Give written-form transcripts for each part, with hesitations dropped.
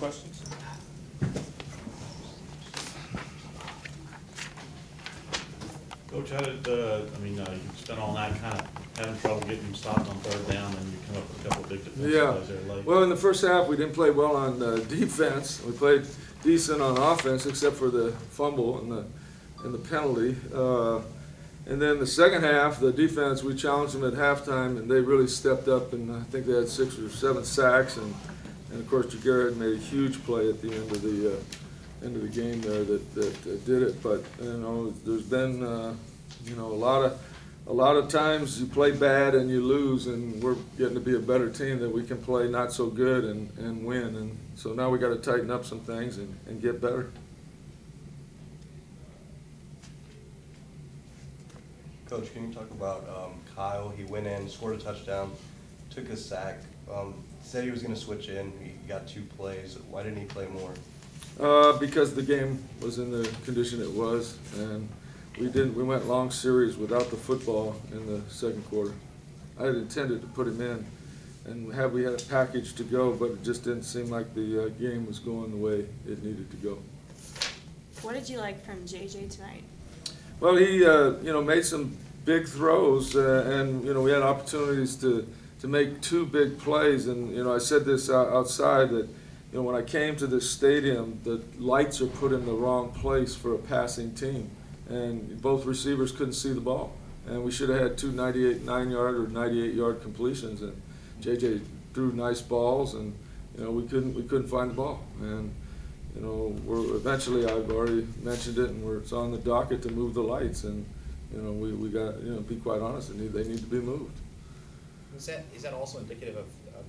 questions? Coach, how did, you spent all night kind of having trouble getting them stopped on third down, and you come up with a couple of big defensive plays there late. Well, in the first half, we didn't play well on defense. We played decent on offense, except for the fumble and the penalty. And then the second half, the defense, we challenged them at halftime, and they really stepped up, and I think they had 6 or 7 sacks, and of course, Jaguar made a huge play at the end of the game there that did it. But there's been a lot of times you play bad and you lose, and we're getting to be a better team that we can play not so good and win. And so now we got to tighten up some things and get better. Coach, can you talk about Kyle? He went in, scored a touchdown, took a sack, said he was going to switch in. He got 2 plays. Why didn't he play more? Because the game was in the condition it was, and we went long series without the football in the second quarter. I had intended to put him in, and we had a package to go, but it just didn't seem like the game was going the way it needed to go. What did you like from JJ tonight? Well, he made some big throws, and we had opportunities to make 2 big plays. And I said this outside that when I came to this stadium, the lights are put in the wrong place for a passing team, and both receivers couldn't see the ball. And we should have had 2 9-yard or 98-yard completions, and JJ threw nice balls, and we couldn't find the ball. And we're eventually, I've already mentioned it, and it's on the docket to move the lights, and we got to be quite honest, they need to be moved. Is that also indicative of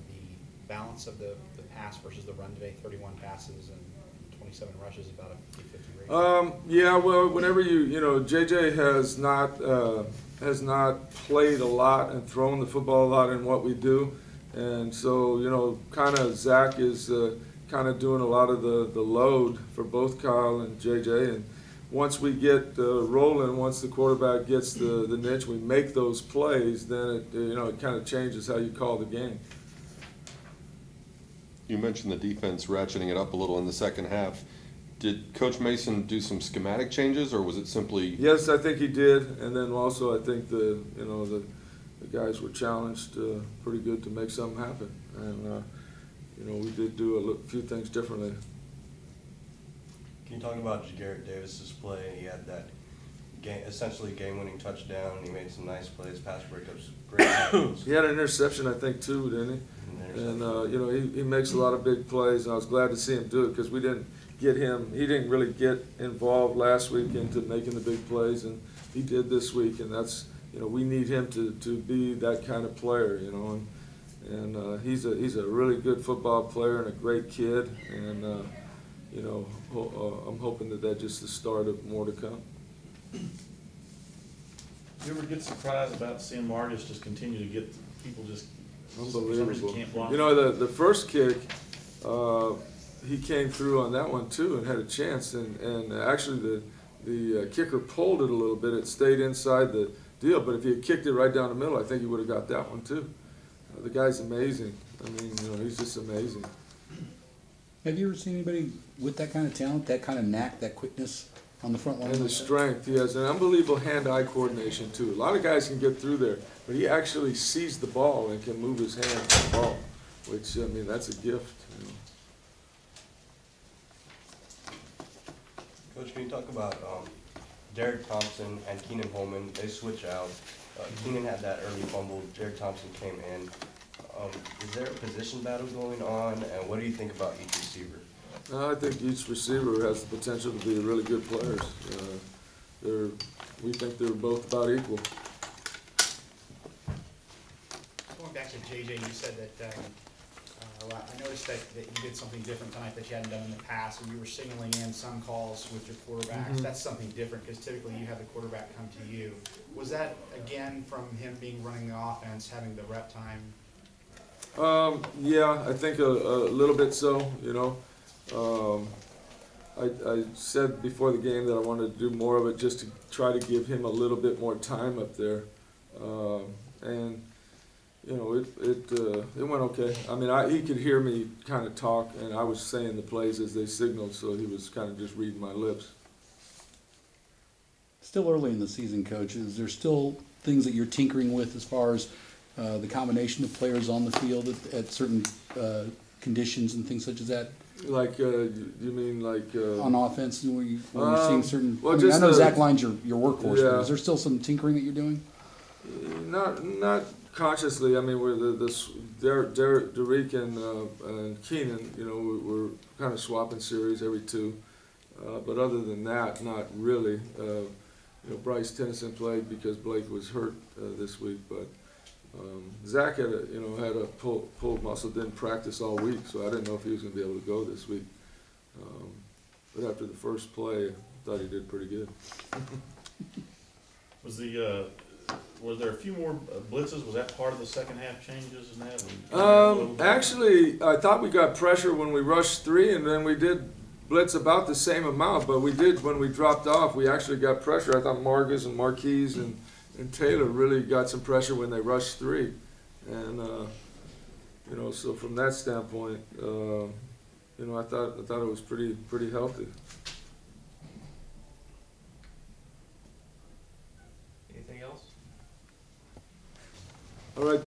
the balance of the pass versus the run today? 31 passes and 27 rushes, about a 50-50 rate. Yeah, well, whenever JJ has not played a lot and thrown the football a lot in what we do, and so kind of Zach is kind of doing a lot of the load for both Kyle and JJ, and once we get rolling, once the quarterback gets the niche, we make those plays, then it kind of changes how you call the game. You mentioned the defense ratcheting it up a little in the second half. Did Coach Mason do some schematic changes, or was it simply? Yes, I think he did, and then also I think the guys were challenged pretty good to make something happen, and we did do a few things differently. Can you talk about Garrett Davis's play? He had that essentially game-winning touchdown. He made some nice plays, pass breakups, great tackles. He had an interception, I think, too, didn't he? And he makes a lot of big plays, and I was glad to see him do it because we didn't get him. He didn't really get involved last week into making the big plays, and he did this week. And that's we need him to be that kind of player, And he's a really good football player and a great kid, and I'm hoping that just the start of more to come. Do you ever get surprised about seeing Marcus just continue to get people just unbelievable? Can't block? The first kick, he came through on that one too and had a chance, and actually the kicker pulled it a little bit. It stayed inside the deal, but if he had kicked it right down the middle, I think he would have got that one too. The guy's amazing. I mean, he's just amazing. Have you ever seen anybody with that kind of talent, that kind of knack, that quickness on the front line? And the strength. He has an unbelievable hand-eye coordination, too. A lot of guys can get through there, but he actually sees the ball and can move his hand to the ball, which, that's a gift. Coach, can you talk about Derek Thompson and Keenan Holman? They switch out. Keenan had that early fumble. Derek Thompson came in. Is there a position battle going on, and what do you think about each receiver? I think each receiver has the potential to be really good players. We think they're both about equal. Going back to JJ, you said that I noticed that you did something different tonight that you hadn't done in the past, and you were signaling in some calls with your quarterbacks. Mm-hmm. That's something different because typically you have the quarterback come to you. Was that, again, from him running the offense, having the rep time? Yeah, I think a little bit so, I said before the game that I wanted to do more of it just to try to give him a little bit more time up there. And, it went okay. I mean, he could hear me kind of talk, and I was saying the plays as they signaled, so he was kind of just reading my lips. Still early in the season, Coach. Is there still things that you're tinkering with as far as the combination of players on the field at certain conditions and things such as that? Like, you mean like... On offense, when you're seeing certain... well, I mean, I just know the- Zach Line's your workhorse, Yeah. but is there still some tinkering that you're doing? Not consciously. I mean, we're Derek and Keenan, you know, we're kind of swapping series every two. But other than that, not really. You know, Bryce Tennyson played because Blake was hurt this week, but Zach had a pulled muscle, didn't practice all week, so I didn't know if he was going to be able to go this week. But after the first play, I thought he did pretty good. Was there a few more blitzes? Was that part of the second half changes in that? Actually, I thought we got pressure when we rushed 3, and then we did blitz about the same amount, but we did, when we dropped off, we actually got pressure. I thought Marcus and Marquise and Taylor really got some pressure when they rushed 3. And, you know, so from that standpoint, you know, I thought it was pretty healthy. Anything else? All right.